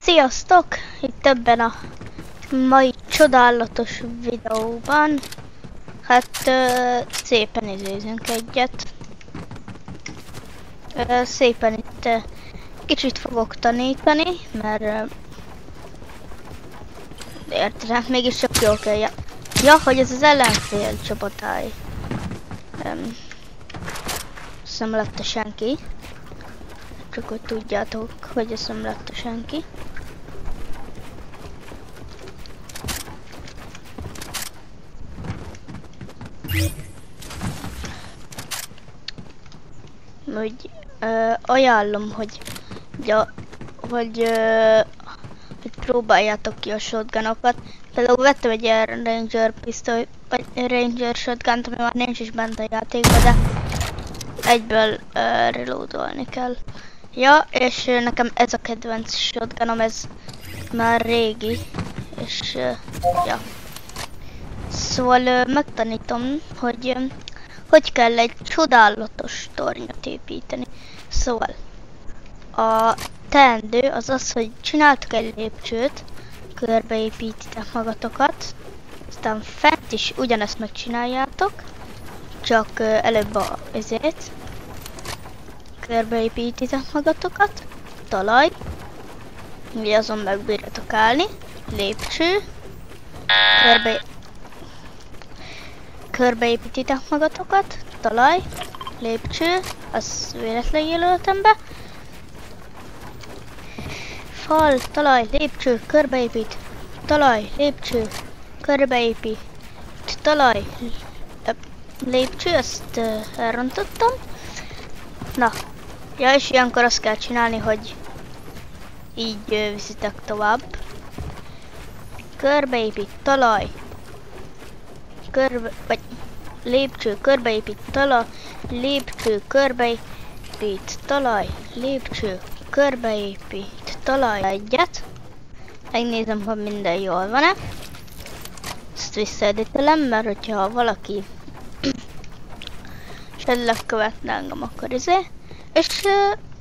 Sziasztok! Itt ebben a mai csodálatos videóban szépen izézünk egyet. Szépen itt kicsit fogok tanítani, mert érted, mégiscsak jól kell. Ja, hogy ez az ellenfél csapatáj. Azt nem lett senki. Csak hogy tudjátok, hogy ezt nem lett senki. Hogy ajánlom, hogy próbáljátok ki a shotgunokat. Például vettem egy ilyen ranger pisztoly, vagy ranger shotgunt, ami már nincs is bent a játékban, de egyből reloadolni kell. Ja, és nekem ez a kedvenc shotgunom, ez már régi, és ja. Szóval megtanítom, hogy kell egy csodálatos tornyot építeni. Szóval a teendő az az, hogy csináltok egy lépcsőt, körbeépítitek magatokat, aztán fent is ugyanezt megcsináljátok, csak előbb ezért körbeépítitek magatokat, talaj, ugye azon megbírjatok állni, lépcső, körbeépítitek magatokat, talaj, lépcső, az véletlen jelöltem be, fal, talaj, lépcső, körbeépít, talaj, lépcső, körbeépít, talaj, lépcső, ezt elrontottam. Na, ja, és ilyenkor azt kell csinálni, hogy így viszitek tovább. Körbeépít, talaj, vagy lépcső, körbeépít, talaj, lépcső, körbeépít, talaj, lépcső, körbeépít, talaj, egyet. Megnézem, hogy minden jól van-e. Ezt visszaeditelem, mert hogyha valaki esetleg követne engem, akkor és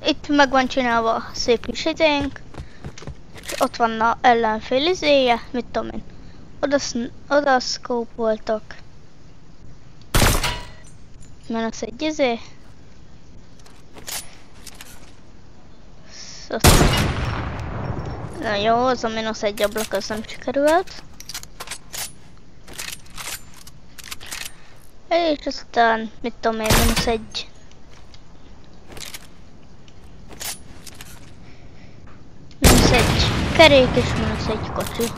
itt meg van csinálva szép kis izénk, és ott van a ellenfél izéje, mit tudom én, oda szkópoltok. Menos egy izé. Na jó, az a mínusz egy ablak, az nem sikerült. És aztán, mit tudom én, mínusz egy. Mínusz egy kerék és mínusz egy kocsi.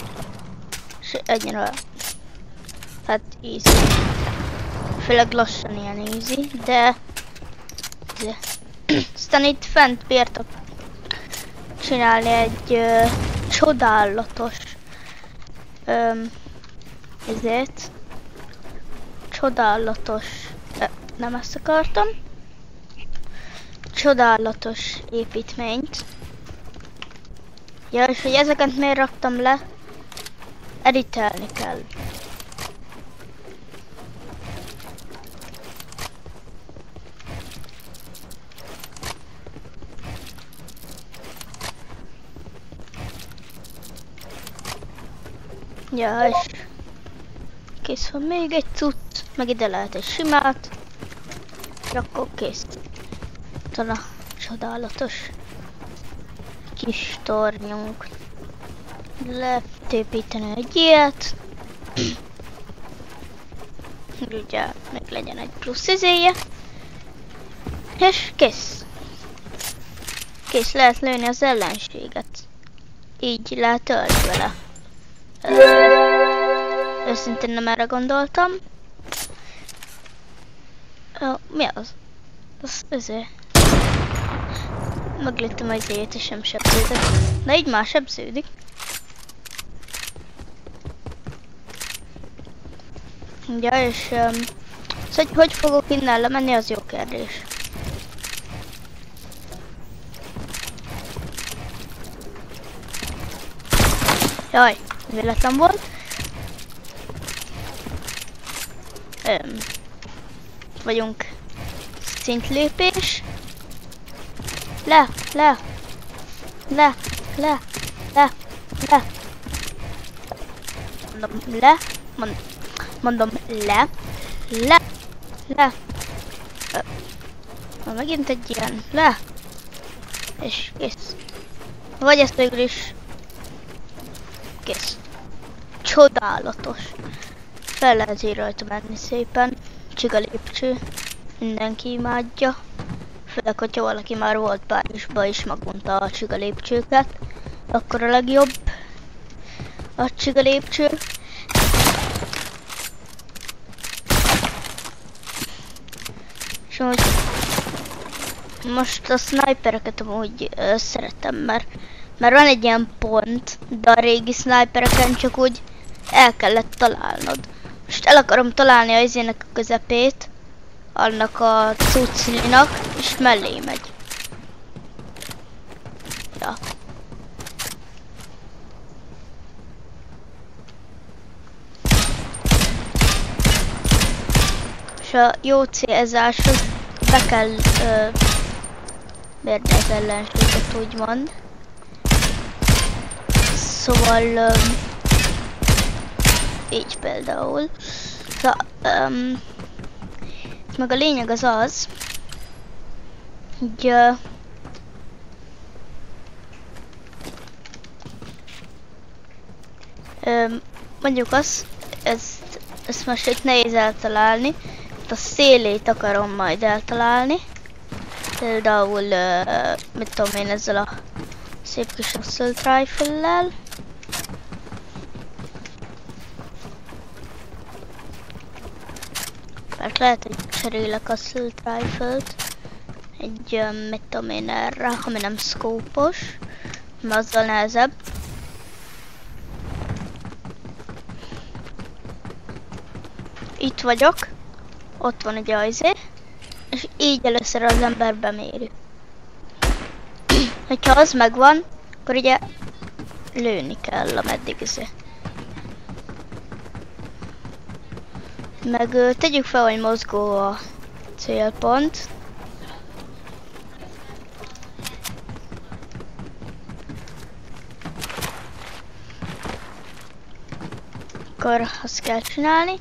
És ennyire, hát easy. Főleg lassan ilyen easy, de aztán itt fent bírtok csinálni egy csodálatos csodálatos, nem ezt akartam, csodálatos építményt. Ja, és hogy ezeket miért raktam le, editelni kell. Ja, és kész van még egy cucc, meg ide lehet egy simát, és akkor kész. Talán csodálatos kis tornyunk. Lehet építeni egy ilyet. Ugye meg legyen egy plusz izéje. És kész. Kész, lehet lőni az ellenséget. Így lehet ölni vele. Őszintén nem erre gondoltam. Mi az? Az ezért. Meglőttem az izéjét és sem sebződik. Na így már sebződik. Ja, és szóval, hogy fogok innen lemenni, az jó kérdés. Jaj, véletlen volt. Vagyunk szintlépés. Le. Le. Le. Mondom le. Mondom le. Le. Le. Megint egy ilyen. Le. És kész. Vagy ezt végül is. Kész. Csodálatos. Fel lehet így rajta menni szépen. Csiga lépcső. Mindenki imádja. Főleg, hogyha valaki már volt Párizsba és megmondta a csiga lépcsőket. Akkor a legjobb a csiga lépcső. És amúgy most a snipereket amúgy szeretem, mert van egy ilyen pont, de a régi snipereken csak úgy el kellett találnod. Most el akarom találni a izének a közepét, annak a cuclinak, és mellé megy. Ja. És a jó célzáshoz be kell mérni az ellenséget, úgymond. Szóval így például. Szóval, meg a lényeg az az, hogy mondjuk azt, ezt most itt nehéz eltalálni, a szélét akarom majd eltalálni. Például, mit tudom én, ezzel a szép kis assault rifle-lel. Mert lehet, hogy cserélek assault rifle-t egy, mit tudom én, erre, ami nem szkópos, mert azzal nehezebb. Itt vagyok, ott van egy ajzé, és így először az ember beméri. Hogyha az megvan, akkor ugye lőni kell, ameddig izé. Meg tegyük fel, hogy mozgó a célpont. Akkor azt kell csinálni.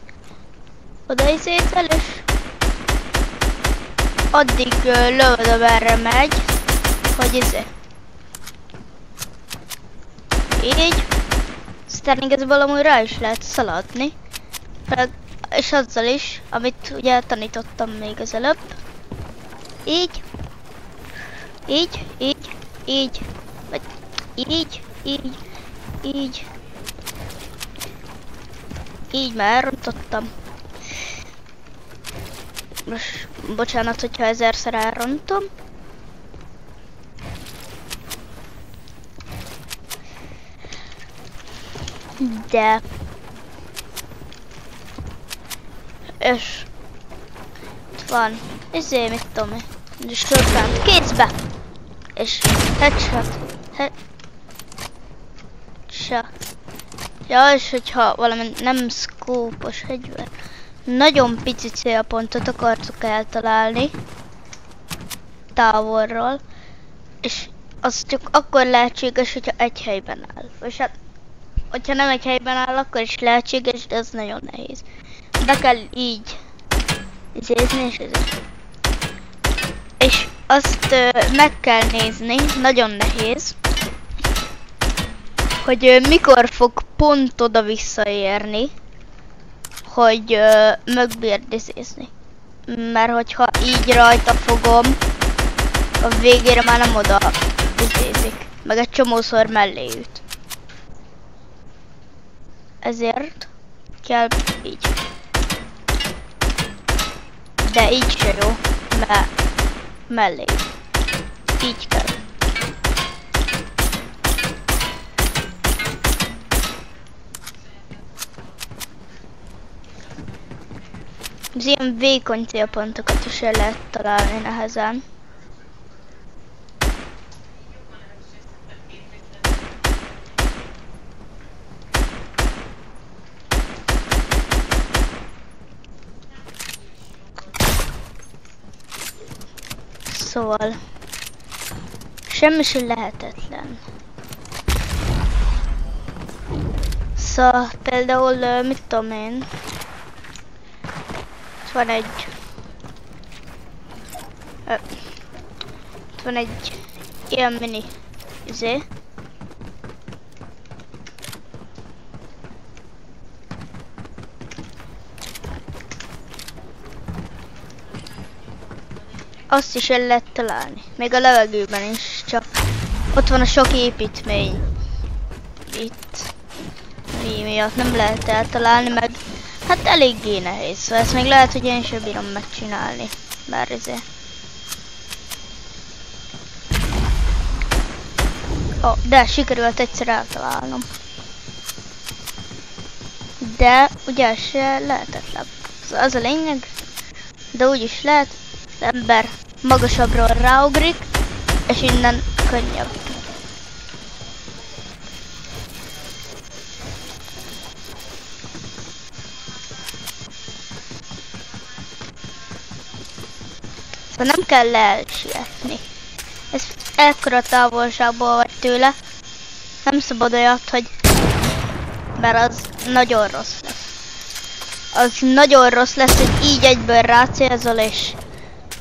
Oda izétel, és addig lövöd, amerre megy, hogy izé. Így. Aztán igazából amúgy rá is lehet szaladni. És azzal is, amit ugye tanítottam még az előbb. Így. Így, így, így. Vagy így, így, így. Így már elrontottam. Most bocsánat, hogyha 1000-szer elrontom. De... És... Itt van... Ezért mit tudom én... És shotgun kézbe! És... Headshot... Headshot... Ja, és hogyha valami nem szkópos fegyver... Nagyon pici célpontot akartok eltalálni távolról, és az csak akkor lehetséges, hogyha egy helyben áll. És hát, hogyha nem egy helyben áll, akkor is lehetséges, de az nagyon nehéz. Be kell így izézni, és ezért. És azt meg kell nézni, nagyon nehéz, hogy mikor fog pont oda visszaérni, hogy megbírd izézni. Mert hogyha így rajta fogom, a végére már nem oda izézik. Meg egy csomószor mellé üt. Ezért kell így. De így se jó, mert mellé. Így kell. Az ilyen vékony célpontokat is el lehet találni nehezen. Szóval semmi sem lehetetlen. Szóval például, mit tudom én, itt van egy ilyen mini izé. Azt is el lehet találni, még a levegőben is, csak ott van a sok építmény. Itt mi miatt nem lehet eltalálni, meg hát eléggé nehéz, szóval ezt még lehet, hogy én sem bírom megcsinálni, bár ezért. De sikerült egyszer eltalálnom. De ugye se lehetetlen. Szóval az a lényeg, de úgy is lehet, az ember magasabbról ráugrik, és innen könnyebb. Szóval nem kell elsietni. Ez ekkora távolságból vagy tőle. Nem szabad olyat, hogy... Mert az nagyon rossz lesz. Az nagyon rossz lesz, hogy így egyből rácélzol és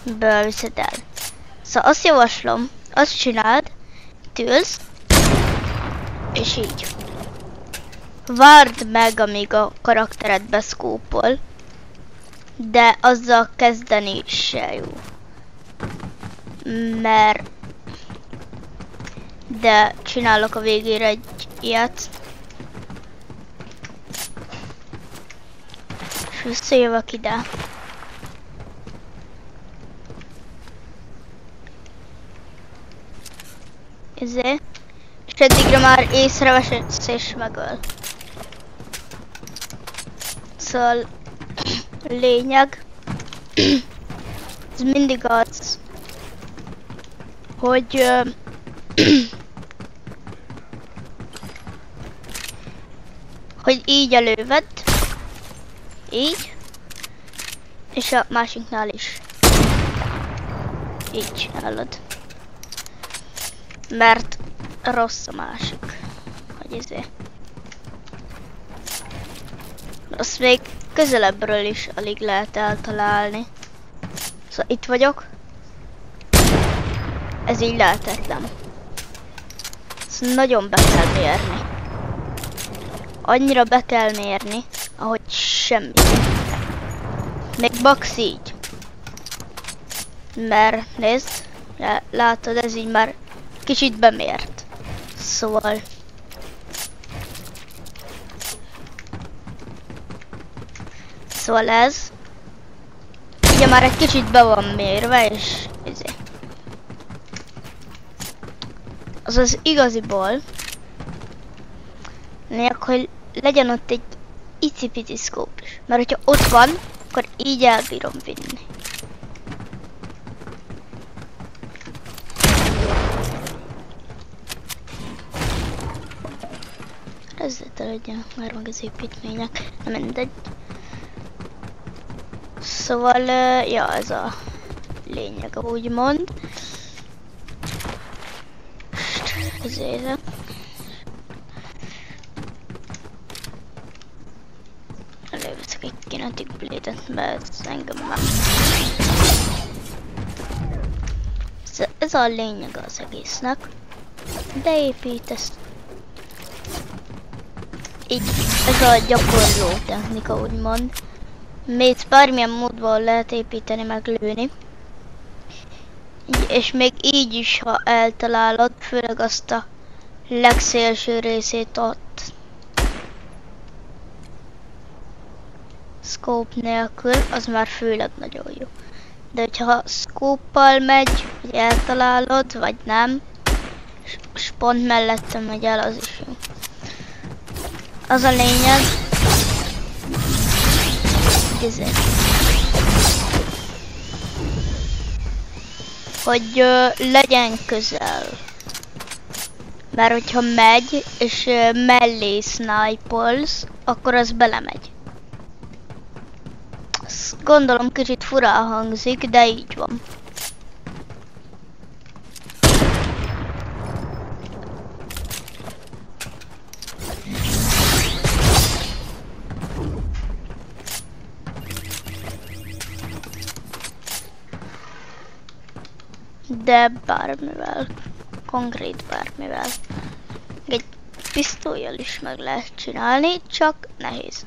beviszed el. Szóval azt javaslom, azt csináld, tűlsz, és így. Várd meg, amíg a karaktered beszkópol, de azzal kezdeni se jó. Mert... De csinálok a végére egy ilyet. És visszajövök ide. Ezért. És eddigre már észrevesz és megöl. Szóval lényeg. Ez mindig az, hogy hogy így előved, így, és a másiknál is így csinálod, mert rossz a másik, hogy ezért. Azt még közelebbről is alig lehet eltalálni. Szóval itt vagyok. Ez így lehetetlen. Ezt nagyon be kell mérni. Annyira be kell mérni, ahogy semmi. Még max így. Mert nézd, látod, ez így már kicsit bemért. Szóval... Szóval ez... Ugye már egy kicsit be van mérve, és... ezért. Azaz igaziból... Lényeg, hogy legyen ott egy icipici szkóp is. Mert hogyha ott van, akkor így elbírom vinni. Ezzel legyenek már meg az építmények. Nem mindegy. Szóval, ja, ez a lényeg, úgymond. Ezért. Előveszek egy kinetic blade-et, mert ez engem már... Ez a lényeg az egésznek. De építesz. Így, ez a gyakorló technika, úgymond. Még bármilyen módban lehet építeni, meg lőni. És még így is, ha eltalálod, főleg azt a legszélső részét ott. Scope nélkül, az már főleg nagyon jó. De hogyha scope-pal megy, hogy eltalálod, vagy nem, és pont mellettem megy el, az is jó. Az a lényeg, hogy legyen közel. Mert hogyha megy, és mellé snipe-olsz, akkor az belemegy. Ezt gondolom kicsit furán hangzik, de így van. de bármivel. Konkrét bármivel. Egy pisztollyal is meg lehet csinálni, csak nehéz.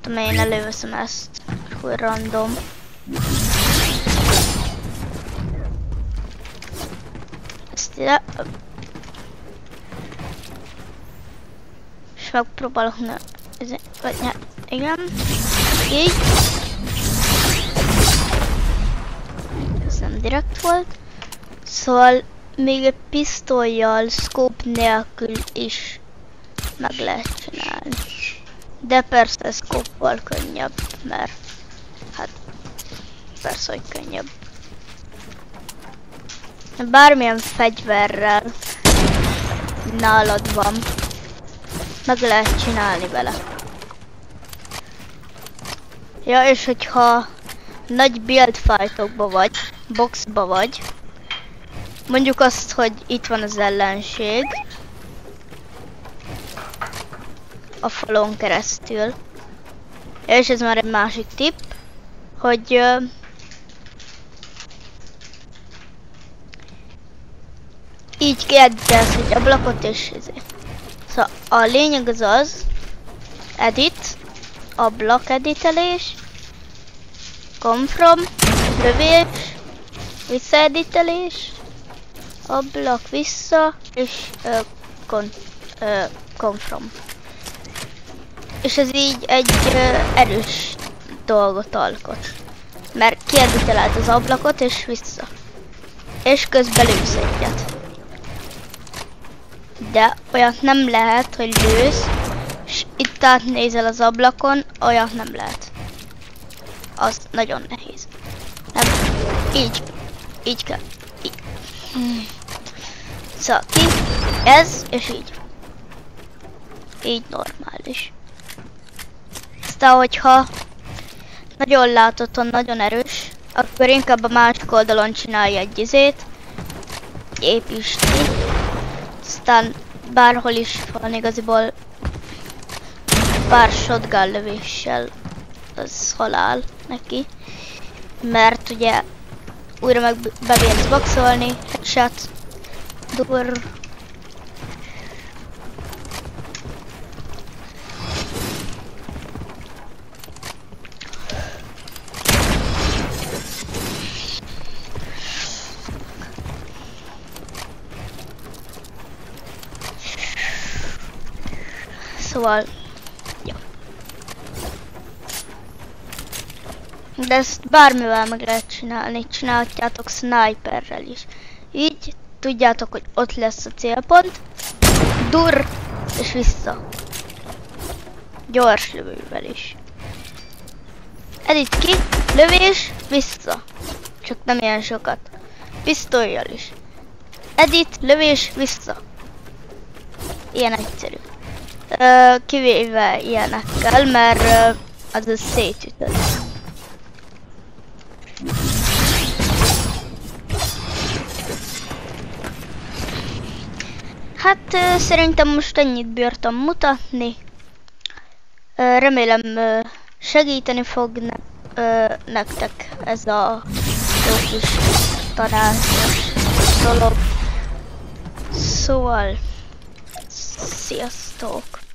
Tudom, én előveszem ezt, hogy random. Ezt ide. És megpróbálok, vagy ne, igen. Így. Ez nem direkt volt. Szóval még egy pisztollyal, scope nélkül is meg lehet csinálni. De persze scope-val könnyebb, mert hát persze, hogy könnyebb. Bármilyen fegyverrel nálad van, meg lehet csinálni vele. Ja, és hogyha nagy build fightokba vagy, boxba vagy, mondjuk azt, hogy itt van az ellenség a falon keresztül. És ez már egy másik tipp, hogy így kieditelsz egy ablakot és ezért. Szóval a lényeg az edit, ablak editelés, come from, lövés, visszaeditelés, ablak vissza, és come from. És ez így egy erős dolgot alkot. Mert kiediteled az ablakot és vissza. És közben lősz egyet. De olyat nem lehet, hogy lősz, és itt átnézel az ablakon, olyat nem lehet. Az nagyon nehéz. Nem, így kell. Így. Szóval ki, ez, és így. Így normális. Aztán, hogyha nagyon látottan, nagyon erős, akkor inkább a másik oldalon csinálj egy izét, építsd ki. Aztán bárhol is van igaziból pár shotgun lövéssel, az halál neki. Mert ugye újra meg bebírsz boxolni, headshot, dur. Szóval, ja. De ezt bármivel meg lehet csinálni, csinálhatjátok sniperrel is. Így tudjátok, hogy ott lesz a célpont, dur, és vissza. Gyors lövővel is. Edit ki, lövés, vissza. Csak nem ilyen sokat. Pisztollyal is. Edit, lövés, vissza. Ilyen egyszerű. Kivéve ilyenekkel, mert az szétütött. Hát szerintem most ennyit bírtam mutatni. Remélem segíteni fog nektek ez a jó kis tanácsos dolog. Szóval, sziasztok!